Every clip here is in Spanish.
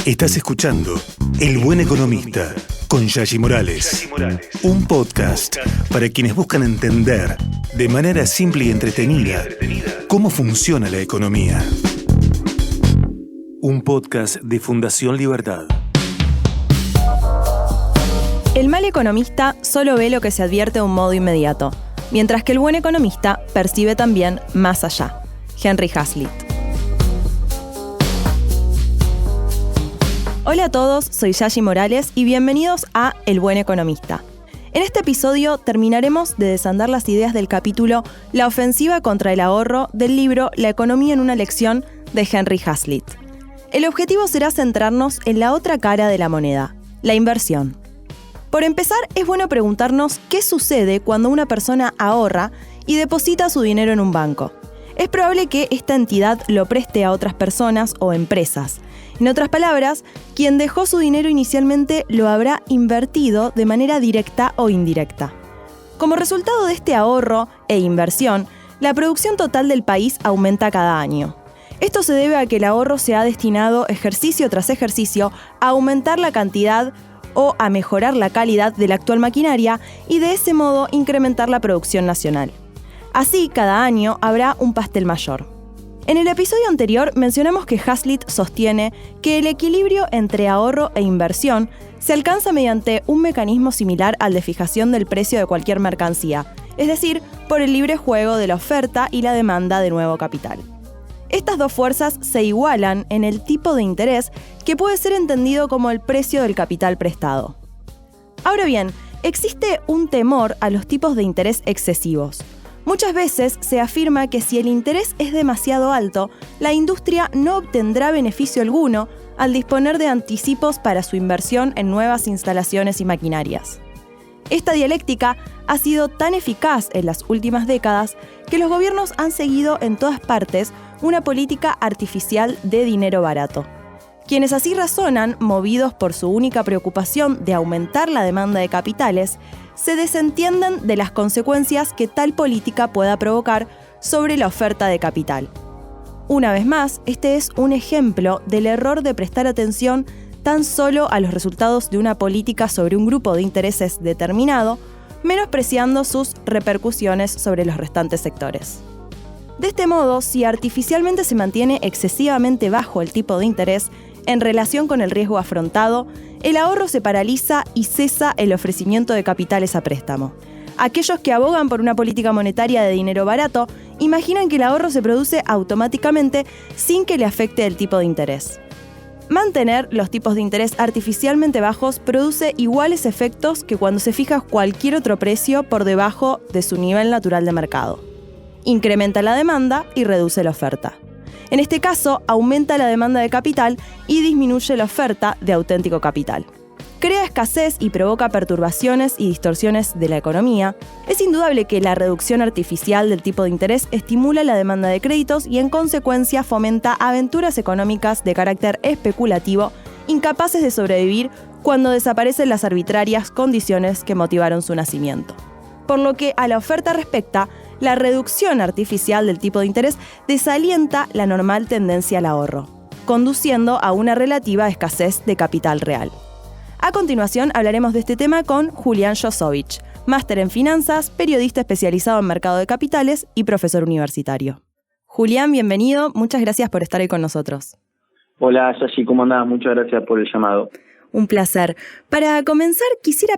Estás escuchando El Buen Economista con Yashi Morales. Un podcast para quienes buscan entender de manera simple y entretenida cómo funciona la economía. Un podcast de Fundación Libertad. El mal economista solo ve lo que se advierte de un modo inmediato, mientras que el buen economista percibe también más allá. Henry Hazlitt. Hola a todos, soy Yashi Morales y bienvenidos a El Buen Economista. En este episodio terminaremos de desandar las ideas del capítulo La ofensiva contra el ahorro del libro La economía en una lección de Henry Hazlitt. El objetivo será centrarnos en la otra cara de la moneda, la inversión. Por empezar, es bueno preguntarnos qué sucede cuando una persona ahorra y deposita su dinero en un banco. Es probable que esta entidad lo preste a otras personas o empresas. En otras palabras, quien dejó su dinero inicialmente lo habrá invertido de manera directa o indirecta. Como resultado de este ahorro e inversión, la producción total del país aumenta cada año. Esto se debe a que el ahorro se ha destinado ejercicio tras ejercicio a aumentar la cantidad o a mejorar la calidad de la actual maquinaria y de ese modo incrementar la producción nacional. Así, cada año habrá un pastel mayor. En el episodio anterior mencionamos que Hazlitt sostiene que el equilibrio entre ahorro e inversión se alcanza mediante un mecanismo similar al de fijación del precio de cualquier mercancía, es decir, por el libre juego de la oferta y la demanda de nuevo capital. Estas dos fuerzas se igualan en el tipo de interés que puede ser entendido como el precio del capital prestado. Ahora bien, existe un temor a los tipos de interés excesivos. Muchas veces se afirma que si el interés es demasiado alto, la industria no obtendrá beneficio alguno al disponer de anticipos para su inversión en nuevas instalaciones y maquinarias. Esta dialéctica ha sido tan eficaz en las últimas décadas que los gobiernos han seguido en todas partes una política artificial de dinero barato. Quienes así razonan, movidos por su única preocupación de aumentar la demanda de capitales, se desentienden de las consecuencias que tal política pueda provocar sobre la oferta de capital. Una vez más, este es un ejemplo del error de prestar atención tan solo a los resultados de una política sobre un grupo de intereses determinado, menospreciando sus repercusiones sobre los restantes sectores. De este modo, si artificialmente se mantiene excesivamente bajo el tipo de interés en relación con el riesgo afrontado, el ahorro se paraliza y cesa el ofrecimiento de capitales a préstamo. Aquellos que abogan por una política monetaria de dinero barato imaginan que el ahorro se produce automáticamente sin que le afecte el tipo de interés. Mantener los tipos de interés artificialmente bajos produce iguales efectos que cuando se fija cualquier otro precio por debajo de su nivel natural de mercado. Incrementa la demanda y reduce la oferta. En este caso, aumenta la demanda de capital y disminuye la oferta de auténtico capital. Crea escasez y provoca perturbaciones y distorsiones de la economía. Es indudable que la reducción artificial del tipo de interés estimula la demanda de créditos y en consecuencia fomenta aventuras económicas de carácter especulativo, incapaces de sobrevivir cuando desaparecen las arbitrarias condiciones que motivaron su nacimiento. Por lo que a la oferta respecta, la reducción artificial del tipo de interés desalienta la normal tendencia al ahorro, conduciendo a una relativa escasez de capital real. A continuación hablaremos de este tema con Julián Josovich, máster en finanzas, periodista especializado en mercado de capitales y profesor universitario. Julián, bienvenido, muchas gracias por estar hoy con nosotros. Hola, Yashi, ¿cómo andás? Muchas gracias por el llamado. Un placer. Para comenzar, quisiera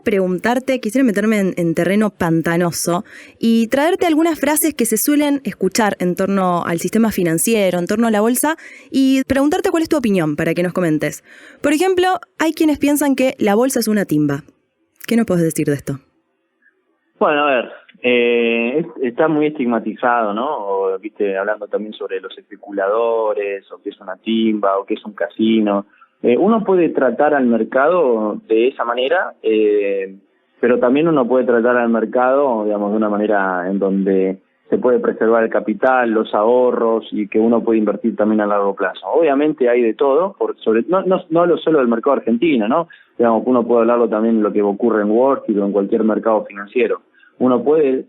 meterme en terreno pantanoso y traerte algunas frases que se suelen escuchar en torno al sistema financiero, en torno a la bolsa, y preguntarte cuál es tu opinión para que nos comentes. Por ejemplo, hay quienes piensan que la bolsa es una timba. ¿Qué nos puedes decir de esto? Bueno, a ver, está muy estigmatizado, ¿no? O, hablando también sobre los especuladores, o qué es una timba, o qué es un casino. Uno puede tratar al mercado de esa manera, pero también uno puede tratar al mercado, digamos, de una manera en donde se puede preservar el capital, los ahorros y que uno puede invertir también a largo plazo. Obviamente hay de todo, no hablo solo del mercado argentino, ¿no? Digamos, uno puede hablarlo también de lo que ocurre en Wall Street o en cualquier mercado financiero. Uno puede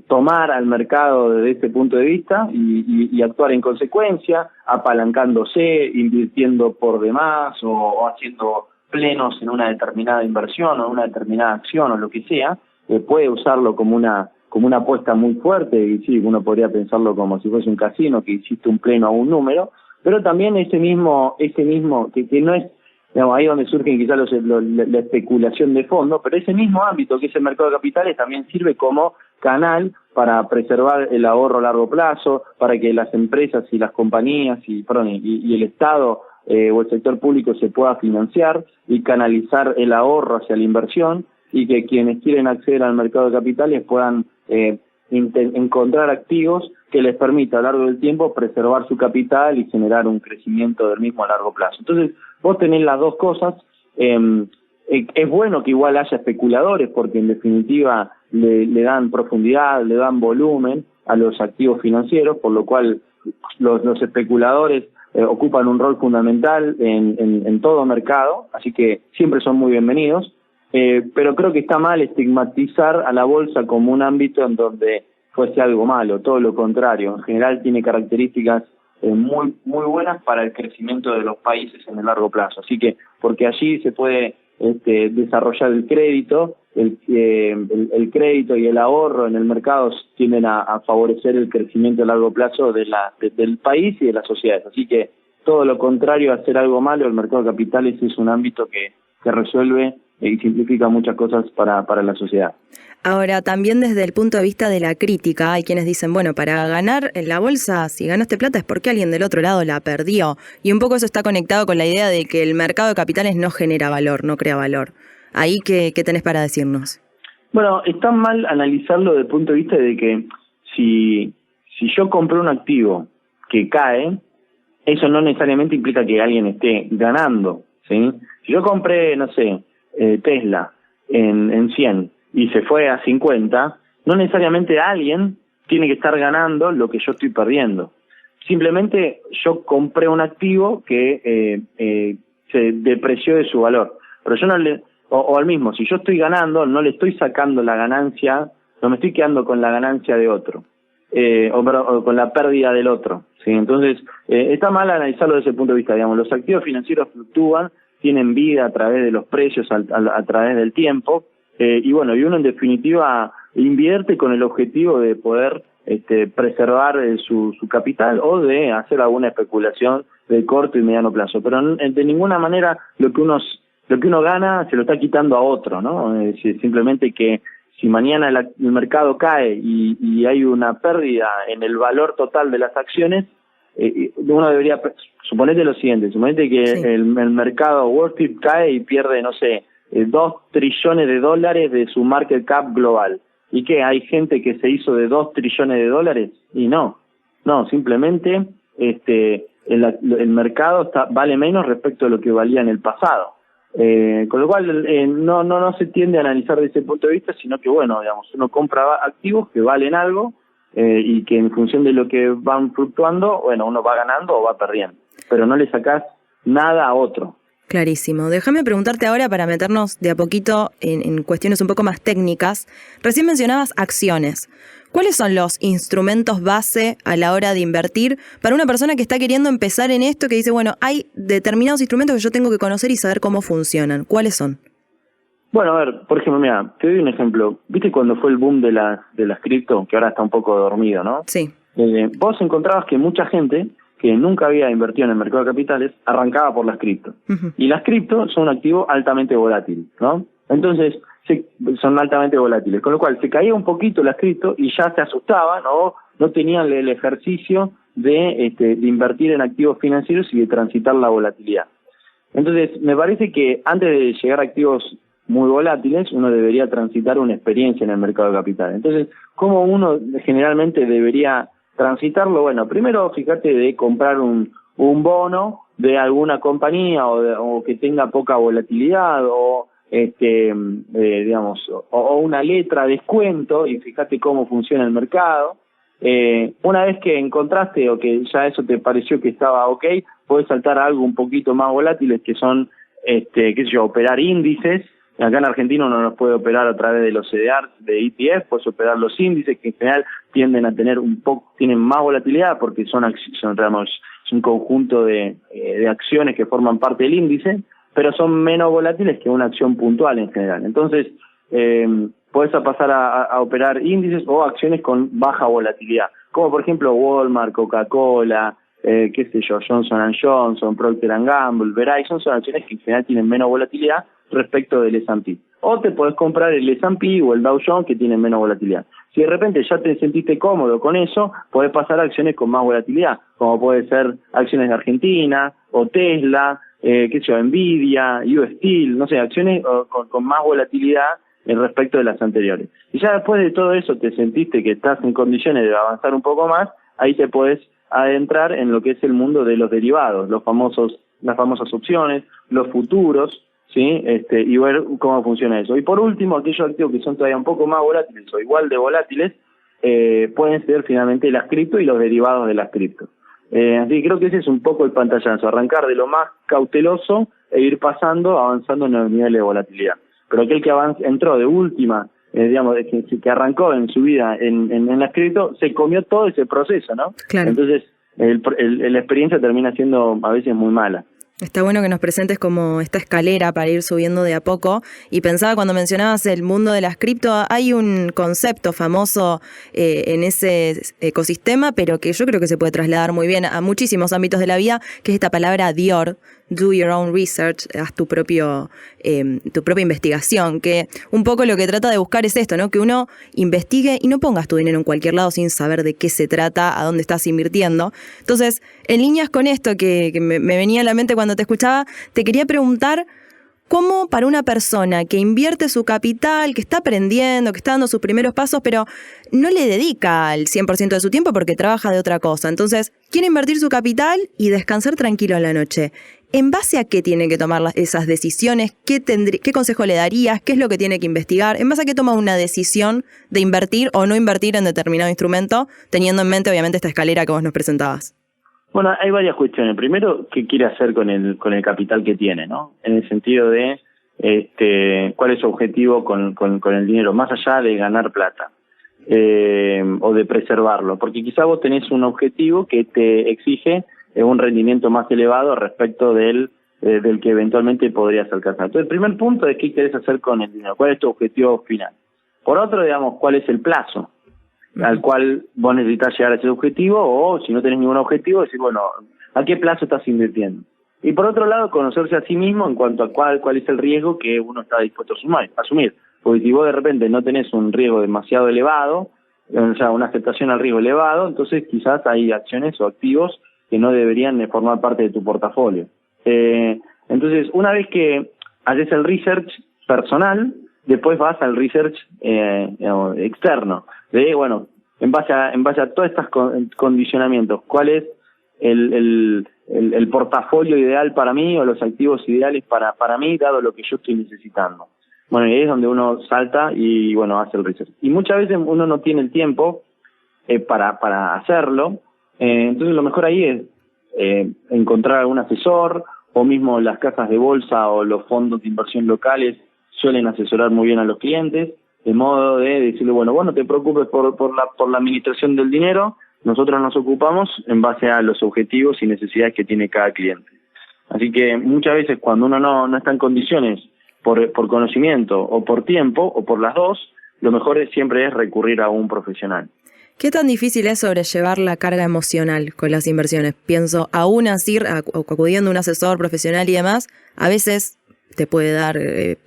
tomar al mercado desde ese punto de vista y actuar en consecuencia, apalancándose, invirtiendo por demás o haciendo plenos en una determinada inversión o en una determinada acción o lo que sea. Puede usarlo como una apuesta muy fuerte, y sí, uno podría pensarlo como si fuese un casino, que hiciste un pleno a un número, pero también ese mismo que no es, digamos, ahí donde surge quizás la especulación de fondo, pero ese mismo ámbito que es el mercado de capitales también sirve como canal para preservar el ahorro a largo plazo, para que las empresas y las compañías y el Estado o el sector público se pueda financiar y canalizar el ahorro hacia la inversión, y que quienes quieren acceder al mercado de capitales puedan encontrar activos que les permita a lo largo del tiempo preservar su capital y generar un crecimiento del mismo a largo plazo. Entonces, vos tenés las dos cosas. Es bueno que igual haya especuladores, porque en definitiva le dan profundidad, le dan volumen a los activos financieros, por lo cual los especuladores ocupan un rol fundamental en todo mercado, así que siempre son muy bienvenidos. Pero creo que está mal estigmatizar a la bolsa como un ámbito en donde fuese algo malo, todo lo contrario. En general tiene características muy buenas para el crecimiento de los países en el largo plazo. Así que, porque allí se puede desarrollar el crédito, el crédito y el ahorro en el mercado tienden a favorecer el crecimiento a largo plazo del país y de las sociedades. Así que todo lo contrario a hacer algo malo, el mercado de capitales es un ámbito que resuelve y simplifica muchas cosas para la sociedad. Ahora, también desde el punto de vista de la crítica, hay quienes dicen, bueno, para ganar en la bolsa, si ganaste plata es porque alguien del otro lado la perdió. Y un poco eso está conectado con la idea de que el mercado de capitales no genera valor, no crea valor. Ahí, ¿qué tenés para decirnos? Bueno, está mal analizarlo desde el punto de vista de que si yo compré un activo que cae, eso no necesariamente implica que alguien esté ganando, ¿sí? Si yo compré, no sé, Tesla en 100 y se fue a 50, no necesariamente alguien tiene que estar ganando lo que yo estoy perdiendo. Simplemente yo compré un activo que se depreció de su valor. Pero yo o al mismo, si yo estoy ganando, no le estoy sacando la ganancia, no me estoy quedando con la ganancia de otro, o con la pérdida del otro, ¿sí? Entonces, está mal analizarlo desde ese punto de vista. Digamos, los activos financieros fluctúan, tienen vida a través de los precios, a través del tiempo, y uno en definitiva invierte con el objetivo de poder preservar su capital o de hacer alguna especulación de corto y mediano plazo, pero de ninguna manera lo que uno gana se lo está quitando a otro, ¿no? Simplemente que si mañana el mercado cae y hay una pérdida en el valor total de las acciones, uno debería, suponete lo siguiente, suponete que sí, el mercado Wall Street cae y pierde, no sé, 2 trillones de dólares de su market cap global. ¿Y qué? ¿Hay gente que se hizo de 2 trillones de dólares? Y no, simplemente el mercado vale menos respecto a lo que valía en el pasado. Con lo cual no se tiende a analizar desde ese punto de vista, sino que digamos, uno compra activos que valen algo, y que en función de lo que van fluctuando, uno va ganando o va perdiendo, pero no le sacás nada a otro. Clarísimo. Déjame preguntarte ahora, para meternos de a poquito en cuestiones un poco más técnicas. Recién mencionabas acciones. ¿Cuáles son los instrumentos base a la hora de invertir para una persona que está queriendo empezar en esto, que dice, hay determinados instrumentos que yo tengo que conocer y saber cómo funcionan? ¿Cuáles son? Bueno, a ver, por ejemplo, mira, te doy un ejemplo. ¿Viste cuando fue el boom de las cripto, que ahora está un poco dormido, ¿no? Sí. Vos encontrabas que mucha gente que nunca había invertido en el mercado de capitales arrancaba por las cripto. Uh-huh. Y las cripto son un activo altamente volátil, ¿no? Entonces, son altamente volátiles, con lo cual se caía un poquito las cripto y ya se asustaban o no tenían el ejercicio de invertir en activos financieros y de transitar la volatilidad. Entonces, me parece que antes de llegar a activos muy volátiles, uno debería transitar una experiencia en el mercado de capitales. Entonces, ¿cómo uno generalmente debería transitarlo? Bueno, primero fíjate de comprar un bono de alguna compañía o que tenga poca volatilidad o digamos, o una letra descuento, y fíjate cómo funciona el mercado. Una vez que encontraste o que ya eso te pareció que estaba ok, puedes saltar a algo un poquito más volátiles, que son, operar índices, Acá en Argentina uno los puede operar a través de los CDR, de ETF, puedes operar los índices que en general tienden a tener tienen más volatilidad porque son un conjunto de acciones que forman parte del índice, pero son menos volátiles que una acción puntual en general. Entonces, puedes pasar a operar índices o acciones con baja volatilidad, como por ejemplo Walmart, Coca-Cola, qué sé yo, Johnson & Johnson, Procter & Gamble, Verizon, son acciones que en general tienen menos volatilidad respecto del S&P. O te podés comprar el S&P o el Dow Jones que tienen menos volatilidad. Si de repente ya te sentiste cómodo con eso, podés pasar a acciones con más volatilidad, como puede ser acciones de Argentina o Tesla, qué sé yo, Nvidia, US Steel, no sé, acciones con más volatilidad respecto de las anteriores. Y ya después de todo eso te sentiste que estás en condiciones de avanzar un poco más, ahí te podés adentrar en lo que es el mundo de los derivados, las famosas opciones, los futuros, ¿sí? Y ver cómo funciona eso. Y por último, aquellos activos que son todavía un poco más volátiles o igual de volátiles, pueden ser finalmente las cripto y los derivados de las cripto. Así que creo que ese es un poco el pantallazo, arrancar de lo más cauteloso e ir avanzando en los niveles de volatilidad. Pero aquel que entró de última, digamos, que arrancó en su vida en las cripto, se comió todo ese proceso, ¿no? Claro. Entonces, la experiencia termina siendo a veces muy mala. Está bueno que nos presentes como esta escalera para ir subiendo de a poco. Y pensaba cuando mencionabas el mundo de las cripto, hay un concepto famoso en ese ecosistema, pero que yo creo que se puede trasladar muy bien a muchísimos ámbitos de la vida, que es esta palabra DIOR, Do Your Own Research, haz tu propia investigación, que un poco lo que trata de buscar es esto, ¿no? Que uno investigue y no pongas tu dinero en cualquier lado sin saber de qué se trata, a dónde estás invirtiendo. Entonces, en líneas con esto que me venía a la mente cuando te escuchaba, te quería preguntar cómo para una persona que invierte su capital, que está aprendiendo, que está dando sus primeros pasos, pero no le dedica el 100% de su tiempo porque trabaja de otra cosa. Entonces, quiere invertir su capital y descansar tranquilo a la noche. ¿En base a qué tiene que tomar esas decisiones? ¿Qué consejo le darías? ¿Qué es lo que tiene que investigar? ¿En base a qué toma una decisión de invertir o no invertir en determinado instrumento, teniendo en mente, obviamente, esta escalera que vos nos presentabas? Bueno, hay varias cuestiones. Primero, ¿qué quiere hacer con el capital que tiene, ¿no? En el sentido de cuál es su objetivo con el dinero, más allá de ganar plata o de preservarlo. Porque quizá vos tenés un objetivo que te exige un rendimiento más elevado respecto del que eventualmente podrías alcanzar. Entonces, el primer punto es qué querés hacer con el dinero, cuál es tu objetivo final. Por otro, digamos, cuál es el plazo al cual vos necesitas llegar a ese objetivo, o si no tenés ningún objetivo, decir, bueno, ¿a qué plazo estás invirtiendo? Y por otro lado, conocerse a sí mismo en cuanto a cuál es el riesgo que uno está dispuesto a asumir. Porque si vos de repente no tenés un riesgo demasiado elevado, o sea, una aceptación al riesgo elevado, entonces quizás hay acciones o activos que no deberían formar parte de tu portafolio. Entonces, una vez que haces el research personal, después vas al research externo. Bueno, en base a todos estos condicionamientos, ¿cuál es el portafolio ideal para mí o los activos ideales para mí, dado lo que yo estoy necesitando? Bueno, y ahí es donde uno salta y, bueno, hace el research. Y muchas veces uno no tiene el tiempo para hacerlo, entonces lo mejor ahí es encontrar algún asesor, o mismo las casas de bolsa o los fondos de inversión locales suelen asesorar muy bien a los clientes, de modo de decirle, bueno, vos no te preocupes por la administración del dinero, nosotros nos ocupamos en base a los objetivos y necesidades que tiene cada cliente. Así que muchas veces cuando uno no está en condiciones por conocimiento o por tiempo, o por las dos, lo mejor siempre es recurrir a un profesional. ¿Qué tan difícil es sobrellevar la carga emocional con las inversiones? Pienso, aún así, acudiendo a un asesor profesional y demás, a veces te puede dar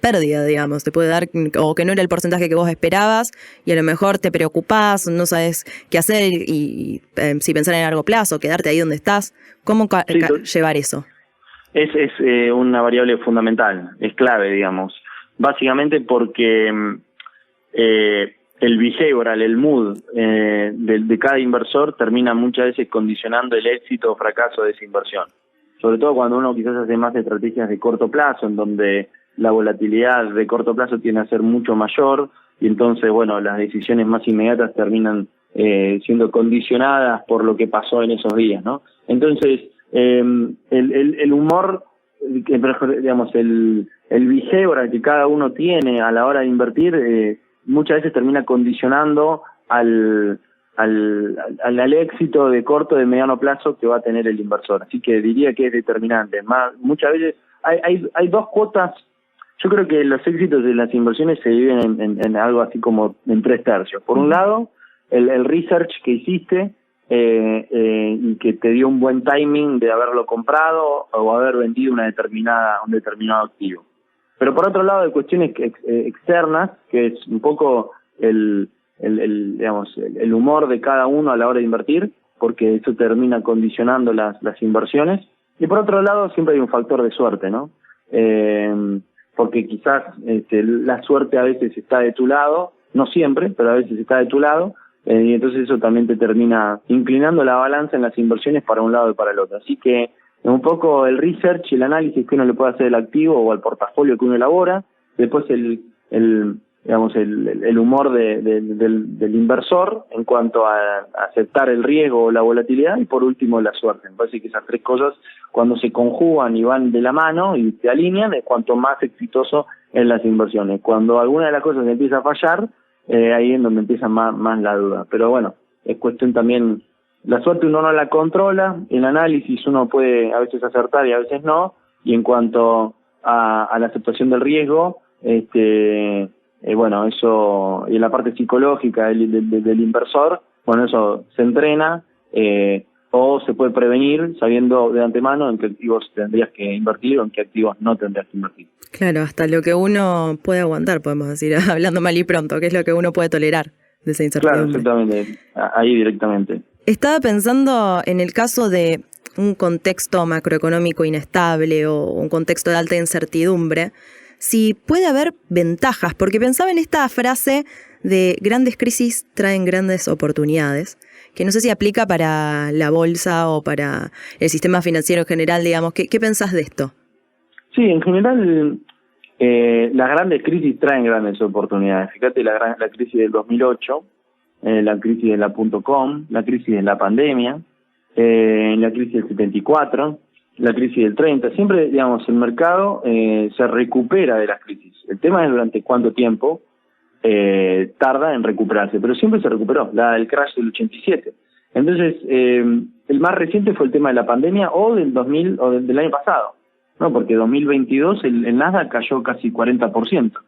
pérdida, digamos, te puede dar, o que no era el porcentaje que vos esperabas, y a lo mejor te preocupás, no sabes qué hacer, y si pensar en largo plazo, quedarte ahí donde estás. ¿Cómo llevar eso? Es una variable fundamental, es clave, digamos. Básicamente porque el behavioral, el mood de cada inversor termina muchas veces condicionando el éxito o fracaso de esa inversión. Sobre todo cuando uno quizás hace más estrategias de corto plazo, en donde la volatilidad de corto plazo tiende a ser mucho mayor, y entonces, bueno, las decisiones más inmediatas terminan siendo condicionadas por lo que pasó en esos días, ¿no? Entonces, el humor digamos, el behavior que cada uno tiene a la hora de invertir, muchas veces termina condicionando al éxito de corto, de mediano plazo que va a tener el inversor. Así que diría que es determinante. Muchas veces hay dos cuotas. Yo creo que los éxitos de las inversiones se dividen en algo así como en 3/3. Por un lado, el research que hiciste y que te dio un buen timing de haberlo comprado o haber vendido un determinado activo. Pero por otro lado, hay cuestiones externas, que es un poco el humor de cada uno a la hora de invertir, porque eso termina condicionando las inversiones. Y por otro lado, siempre hay un factor de suerte, ¿no? Porque quizás la suerte a veces está de tu lado, no siempre, pero a veces está de tu lado, y entonces eso también te termina inclinando la balanza en las inversiones para un lado y para el otro. Así que un poco el research y el análisis que uno le puede hacer al activo o al portafolio que uno elabora, después el humor del inversor en cuanto a aceptar el riesgo o la volatilidad, y por último la suerte. Me parece que esas tres cosas, cuando se conjugan y van de la mano y se alinean, es cuanto más exitoso en las inversiones. Cuando alguna de las cosas empieza a fallar, ahí es donde empieza más la duda. Pero bueno, es cuestión también, la suerte uno no la controla, el análisis uno puede a veces acertar y a veces no, y en cuanto a la aceptación del riesgo, bueno, eso, y en la parte psicológica del inversor, bueno, eso se entrena o se puede prevenir sabiendo de antemano en qué activos tendrías que invertir o en qué activos no tendrías que invertir. Claro, hasta lo que uno puede aguantar, podemos decir, hablando mal y pronto, que es lo que uno puede tolerar de esa incertidumbre. Claro, exactamente, ahí directamente. Estaba pensando en el caso de un contexto macroeconómico inestable o un contexto de alta incertidumbre, si puede haber ventajas, porque pensaba en esta frase de grandes crisis traen grandes oportunidades, que no sé si aplica para la bolsa o para el sistema financiero en general, digamos. ¿Qué pensás de esto? Sí, en general las grandes crisis traen grandes oportunidades. Fíjate la crisis del 2008, la crisis de la .com, la crisis de la pandemia, la crisis del 74, la crisis del 30. Siempre, digamos, el mercado se recupera de las crisis. El tema es durante cuánto tiempo tarda en recuperarse, pero siempre se recuperó. El crash del 87. Entonces, el más reciente fue el tema de la pandemia o del 2000 o del año pasado, ¿no? Porque 2022 el Nasdaq cayó casi 40%.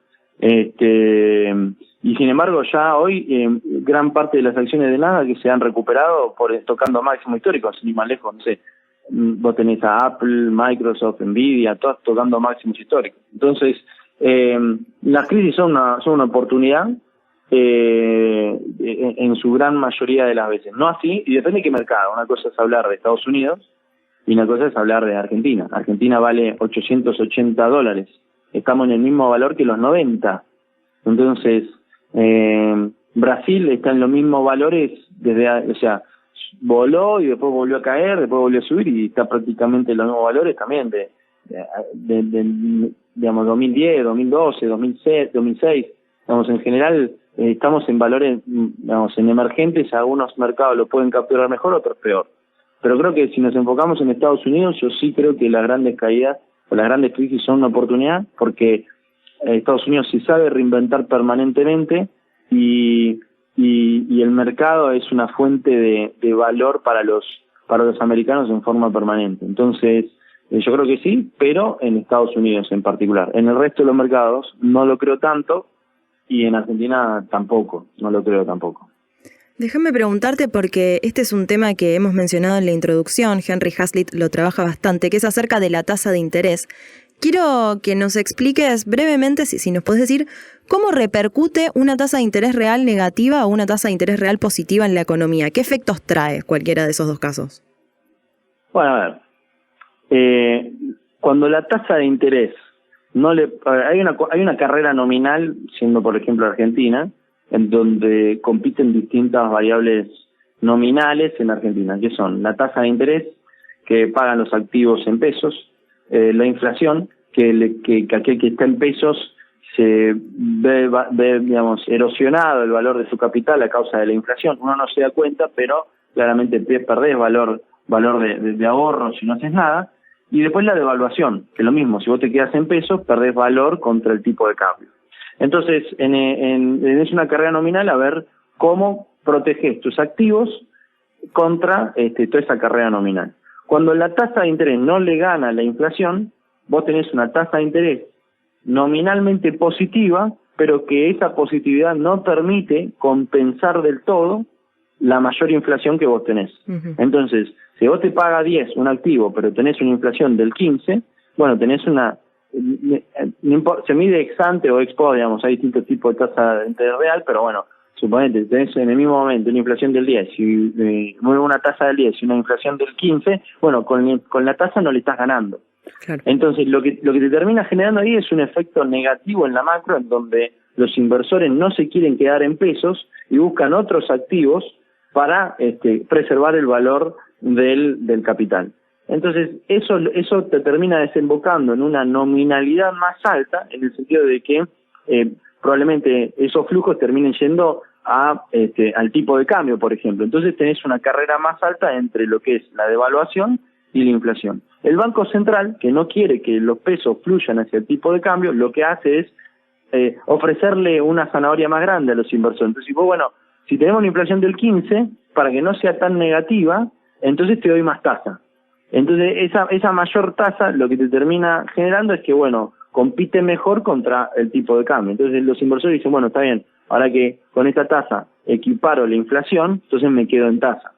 Y sin embargo ya hoy gran parte de las acciones de Nasdaq que se han recuperado tocando máximos históricos, ni más lejos, no sé, vos tenés a Apple, Microsoft, Nvidia, todas tocando máximos históricos. Entonces, las crisis son una oportunidad en su gran mayoría de las veces. No así, y depende de qué mercado. Una cosa es hablar de Estados Unidos y una cosa es hablar de Argentina. Argentina vale $880. Estamos en el mismo valor que los 90. Entonces, Brasil está en los mismos valores voló y después volvió a caer, después volvió a subir y está prácticamente en los mismos valores también de digamos 2010, 2012, 2006, 2006. Digamos, en general estamos en valores, digamos, en emergentes. Algunos mercados lo pueden capturar mejor, otros peor. Pero creo que si nos enfocamos en Estados Unidos, yo sí creo que las grandes caídas o las grandes crisis son una oportunidad, porque Estados Unidos se sabe reinventar permanentemente y el mercado es una fuente de valor para los americanos en forma permanente. Entonces, yo creo que sí, pero en Estados Unidos en particular. En el resto de los mercados no lo creo tanto, y en Argentina tampoco, no lo creo tampoco. Déjame preguntarte, porque este es un tema que hemos mencionado en la introducción, Henry Hazlitt lo trabaja bastante, que es acerca de la tasa de interés. Quiero que nos expliques brevemente, si nos podés decir, cómo repercute una tasa de interés real negativa o una tasa de interés real positiva en la economía. ¿Qué efectos trae cualquiera de esos dos casos? Bueno, a ver, cuando la tasa de interés hay una carrera nominal, siendo por ejemplo Argentina, en donde compiten distintas variables nominales en Argentina, que son la tasa de interés que pagan los activos en pesos, la inflación, que aquel que está en pesos se ve, digamos, erosionado el valor de su capital a causa de la inflación. Uno no se da cuenta, pero claramente perdés valor de ahorro si no haces nada. Y después la devaluación, que es lo mismo, si vos te quedas en pesos, perdés valor contra el tipo de cambio. Entonces, es una carrera nominal a ver cómo proteges tus activos contra toda esa carrera nominal. Cuando la tasa de interés no le gana a la inflación, vos tenés una tasa de interés nominalmente positiva, pero que esa positividad no permite compensar del todo la mayor inflación que vos tenés. Uh-huh. Entonces, si vos te paga 10 un activo, pero tenés una inflación del 15, bueno, tenés se mide ex ante o ex post, digamos, hay distintos tipos de tasa de interés real, pero bueno, suponete, tenés en el mismo momento una inflación del 10 y una tasa del 10 y una inflación del 15, bueno, con la tasa no le estás ganando. Claro. Entonces, lo que te termina generando ahí es un efecto negativo en la macro, en donde los inversores no se quieren quedar en pesos y buscan otros activos para preservar el valor del capital. Entonces, eso te termina desembocando en una nominalidad más alta, en el sentido de que probablemente esos flujos terminen yendo al tipo de cambio, por ejemplo. Entonces tenés una carrera más alta entre lo que es la devaluación y la inflación. El Banco Central, que no quiere que los pesos fluyan hacia el tipo de cambio, lo que hace es ofrecerle una zanahoria más grande a los inversores. Entonces, bueno, si tenemos una inflación del 15, para que no sea tan negativa, entonces te doy más tasa. Entonces, esa mayor tasa lo que te termina generando es que, bueno, compite mejor contra el tipo de cambio. Entonces, los inversores dicen, bueno, está bien, ahora que con esta tasa equiparo la inflación, entonces me quedo en tasa.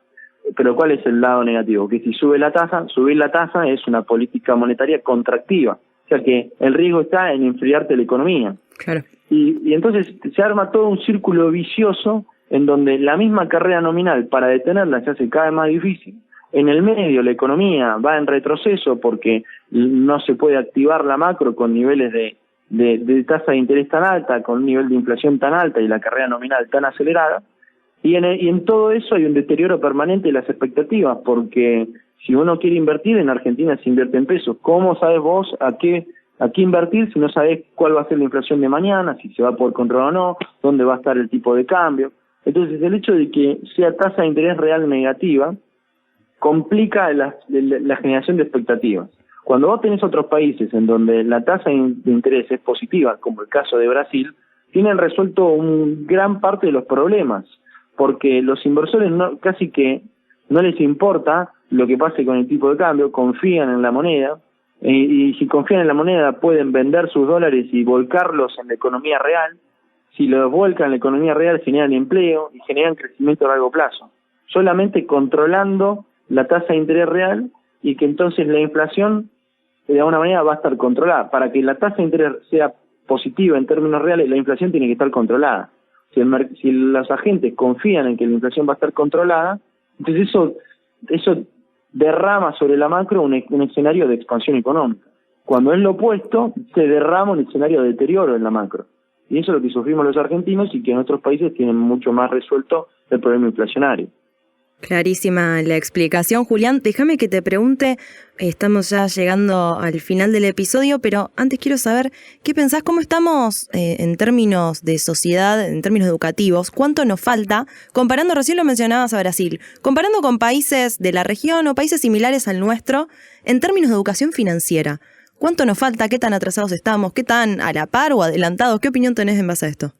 Pero ¿cuál es el lado negativo? Que si subir la tasa es una política monetaria contractiva. O sea que el riesgo está en enfriarte la economía. Claro. Y entonces se arma todo un círculo vicioso en donde la misma carrera nominal para detenerla se hace cada vez más difícil. En el medio la economía va en retroceso porque no se puede activar la macro con niveles de tasa de interés tan alta, con un nivel de inflación tan alta y la carrera nominal tan acelerada. Y en todo eso hay un deterioro permanente de las expectativas, porque si uno quiere invertir, en Argentina se invierte en pesos. ¿Cómo sabes vos a qué invertir si no sabés cuál va a ser la inflación de mañana, si se va a poder controlar o no, dónde va a estar el tipo de cambio? Entonces, el hecho de que sea tasa de interés real negativa complica la generación de expectativas. Cuando vos tenés otros países en donde la tasa de interés es positiva, como el caso de Brasil, tienen resuelto gran parte de los problemas, porque los inversores casi que no les importa lo que pase con el tipo de cambio, confían en la moneda, y si confían en la moneda pueden vender sus dólares y volcarlos en la economía real. Si los vuelcan en la economía real generan empleo y generan crecimiento a largo plazo, solamente controlando la tasa de interés real, y que entonces la inflación de alguna manera va a estar controlada. Para que la tasa de interés sea positiva en términos reales, la inflación tiene que estar controlada. Si los agentes confían en que la inflación va a estar controlada, entonces eso derrama sobre la macro un escenario de expansión económica. Cuando es lo opuesto, se derrama un escenario de deterioro en la macro. Y eso es lo que sufrimos los argentinos, y que en otros países tienen mucho más resuelto el problema inflacionario. Clarísima la explicación, Julián. Déjame que te pregunte, estamos ya llegando al final del episodio, pero antes quiero saber qué pensás, cómo estamos en términos de sociedad, en términos educativos, cuánto nos falta, comparando, recién lo mencionabas a Brasil, comparando con países de la región o países similares al nuestro, en términos de educación financiera. ¿Cuánto nos falta? ¿Qué tan atrasados estamos? ¿Qué tan a la par o adelantados? ¿Qué opinión tenés en base a esto?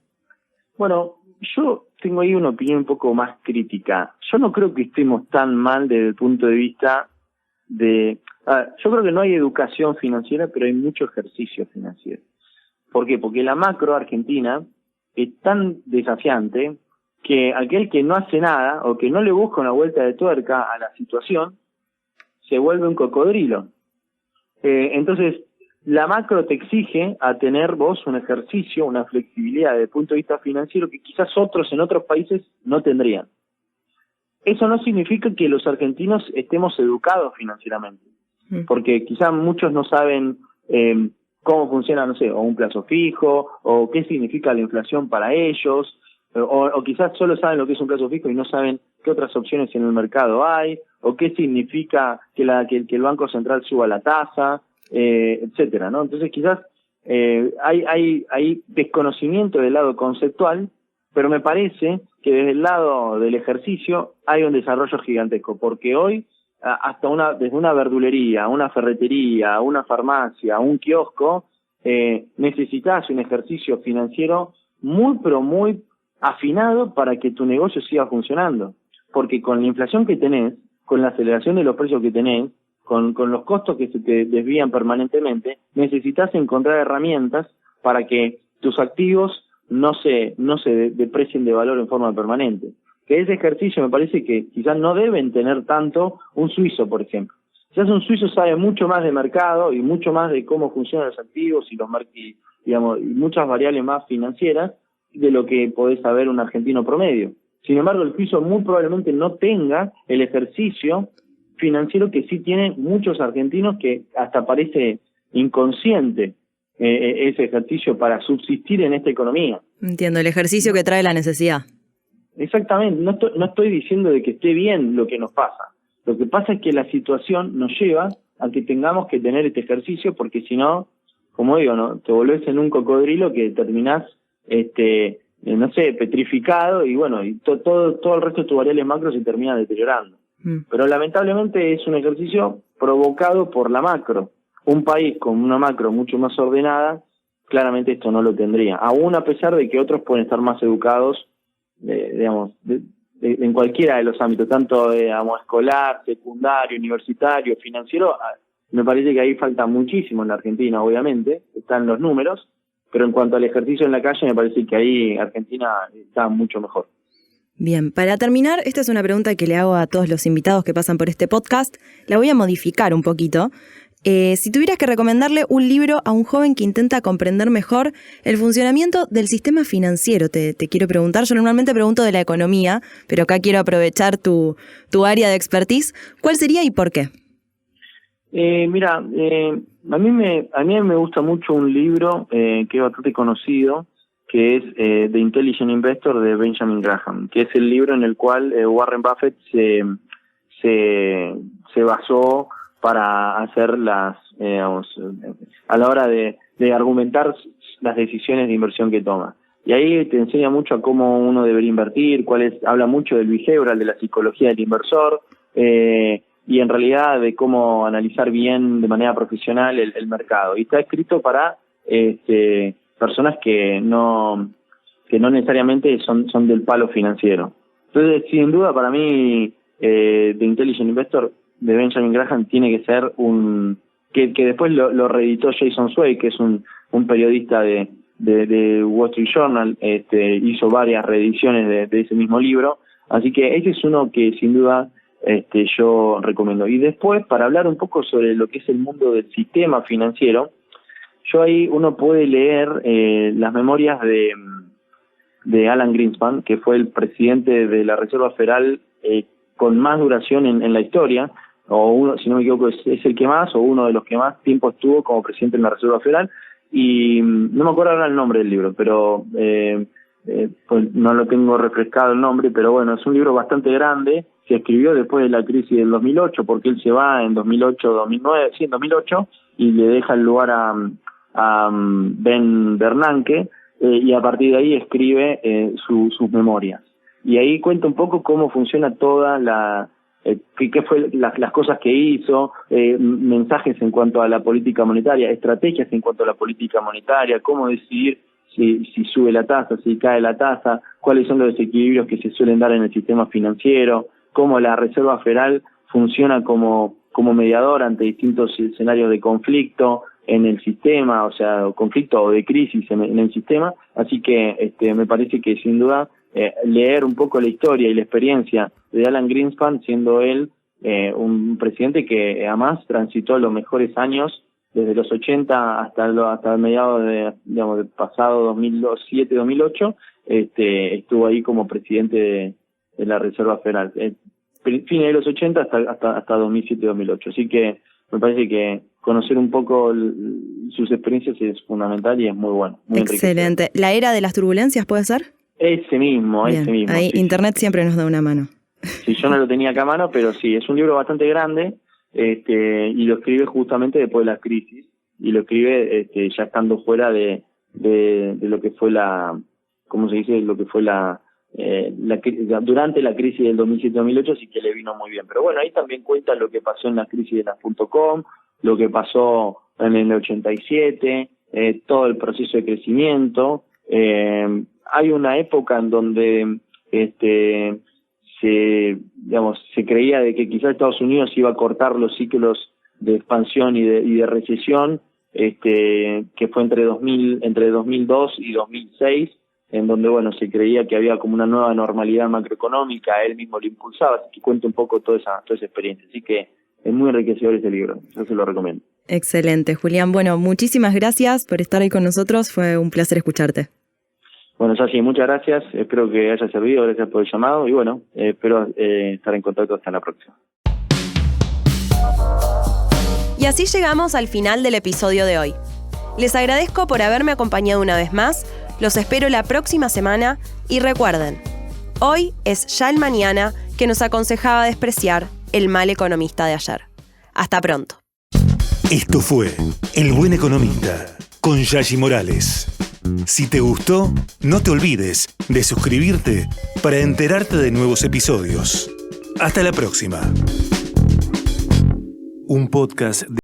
Bueno, yo tengo ahí una opinión un poco más crítica. Yo no creo que estemos tan mal desde el punto de vista yo creo que no hay educación financiera, pero hay mucho ejercicio financiero. ¿Por qué? Porque la macro argentina es tan desafiante que aquel que no hace nada o que no le busca una vuelta de tuerca a la situación se vuelve un cocodrilo. Entonces, la macro te exige a tener vos un ejercicio, una flexibilidad desde el punto de vista financiero que quizás otros en otros países no tendrían. Eso no significa que los argentinos estemos educados financieramente, porque quizás muchos no saben cómo funciona, no sé, o un plazo fijo, o qué significa la inflación para ellos, o quizás solo saben lo que es un plazo fijo y no saben qué otras opciones en el mercado hay, o qué significa que el Banco Central suba la tasa, etcétera, ¿no? Entonces quizás hay desconocimiento del lado conceptual, pero me parece que desde el lado del ejercicio hay un desarrollo gigantesco, porque hoy desde una verdulería, una ferretería, una farmacia, un kiosco, necesitas un ejercicio financiero muy, pero muy afinado para que tu negocio siga funcionando. Porque con la inflación que tenés, con la aceleración de los precios que tenés, con los costos que se te desvían permanentemente, necesitas encontrar herramientas para que tus activos no se deprecien de valor en forma permanente. Que ese ejercicio me parece que quizás no deben tener tanto un suizo, por ejemplo. Quizás un suizo sabe mucho más de mercado y mucho más de cómo funcionan los activos y y muchas variables más financieras de lo que podés saber un argentino promedio. Sin embargo, el suizo muy probablemente no tenga el ejercicio financiero que sí tienen muchos argentinos, que hasta parece inconsciente ese ejercicio para subsistir en esta economía. Entiendo, el ejercicio que trae la necesidad. Exactamente, no estoy diciendo de que esté bien lo que nos pasa. Lo que pasa es que la situación nos lleva a que tengamos que tener este ejercicio, porque si no, como digo, no te volvés en un cocodrilo que terminás, no sé, petrificado, y bueno, y todo el resto de tus variables macro se termina deteriorando. Pero lamentablemente es un ejercicio provocado por la macro. Un país con una macro mucho más ordenada, claramente esto no lo tendría, aún a pesar de que otros pueden estar más educados, en cualquiera de los ámbitos, tanto escolar, secundario, universitario, financiero. Me parece que ahí falta muchísimo en la Argentina, obviamente, están los números, pero en cuanto al ejercicio en la calle, me parece que ahí Argentina está mucho mejor. Bien, para terminar, esta es una pregunta que le hago a todos los invitados que pasan por este podcast. La voy a modificar un poquito. Si tuvieras que recomendarle un libro a un joven que intenta comprender mejor el funcionamiento del sistema financiero, te quiero preguntar. Yo normalmente pregunto de la economía, pero acá quiero aprovechar tu área de expertise. ¿Cuál sería y por qué? Mira, a mí me gusta mucho un libro que es bastante conocido, que es The Intelligent Investor de Benjamin Graham, que es el libro en el cual Warren Buffett se basó para hacer a la hora de argumentar las decisiones de inversión que toma. Y ahí te enseña mucho a cómo uno debería invertir, habla mucho del behavioral, de la psicología del inversor, y en realidad de cómo analizar bien de manera profesional el mercado. Y está escrito para personas que no necesariamente son del palo financiero. Entonces, sin duda, para mí, The Intelligent Investor de Benjamin Graham tiene que ser que después lo reeditó Jason Zweig, que es un periodista de Wall Street Journal, hizo varias reediciones de ese mismo libro, así que ese es uno que sin duda yo recomiendo. Y después, para hablar un poco sobre lo que es el mundo del sistema financiero, ahí uno puede leer las memorias de Alan Greenspan, que fue el presidente de la Reserva Federal con más duración en la historia, o uno, si no me equivoco, es el que más, o uno de los que más tiempo estuvo como presidente en la Reserva Federal, y no me acuerdo ahora el nombre del libro, pero pues no lo tengo refrescado el nombre, pero bueno, es un libro bastante grande, se escribió después de la crisis del 2008, porque él se va en 2008, y le deja el lugar a Ben Bernanke, y a partir de ahí escribe sus memorias. Y ahí cuenta un poco cómo funciona toda qué fue las cosas que hizo, mensajes en cuanto a la política monetaria, estrategias en cuanto a la política monetaria, cómo decidir si sube la tasa, si cae la tasa, cuáles son los desequilibrios que se suelen dar en el sistema financiero, cómo la Reserva Federal funciona como mediador ante distintos escenarios de conflicto en el sistema, o sea, conflicto o de crisis en el sistema. Así que me parece que sin duda leer un poco la historia y la experiencia de Alan Greenspan, siendo él un presidente que además transitó los mejores años desde los 80 hasta mediados del pasado 2007-2008, estuvo ahí como presidente de la Reserva Federal, fines de los 80 hasta 2007-2008. Así que me parece que conocer un poco sus experiencias es fundamental y es muy bueno. Muy excelente. ¿La era de las turbulencias puede ser? Ese mismo. Ahí sí, Internet siempre nos da una mano. Sí, yo no lo tenía acá a mano, pero sí, es un libro bastante grande, y lo escribe justamente después de la crisis, y lo escribe ya estando fuera de lo que fue lo que fue la durante la crisis del 2007-2008 sí que le vino muy bien. Pero bueno, ahí también cuenta lo que pasó en la crisis de las .com, lo que pasó en el 87, todo el proceso de crecimiento. Hay una época en donde se creía de que quizás Estados Unidos iba a cortar los ciclos de expansión y de recesión, que fue entre 2002 y 2006, en donde bueno se creía que había como una nueva normalidad macroeconómica. Él mismo lo impulsaba, así que cuenta un poco toda esa experiencia. Así que es muy enriquecedor ese libro, yo se lo recomiendo. Excelente, Julián. Bueno, muchísimas gracias por estar ahí con nosotros, fue un placer escucharte. Bueno, Sashi, muchas gracias, espero que haya servido, gracias por el llamado y bueno, espero estar en contacto hasta la próxima. Y así llegamos al final del episodio de hoy. Les agradezco por haberme acompañado una vez más, los espero la próxima semana y recuerden, hoy es ya el mañana que nos aconsejaba despreciar el mal economista de ayer. Hasta pronto. Esto fue El Buen Economista con Yashi Morales. Si te gustó, no te olvides de suscribirte para enterarte de nuevos episodios. Hasta la próxima. Un podcast de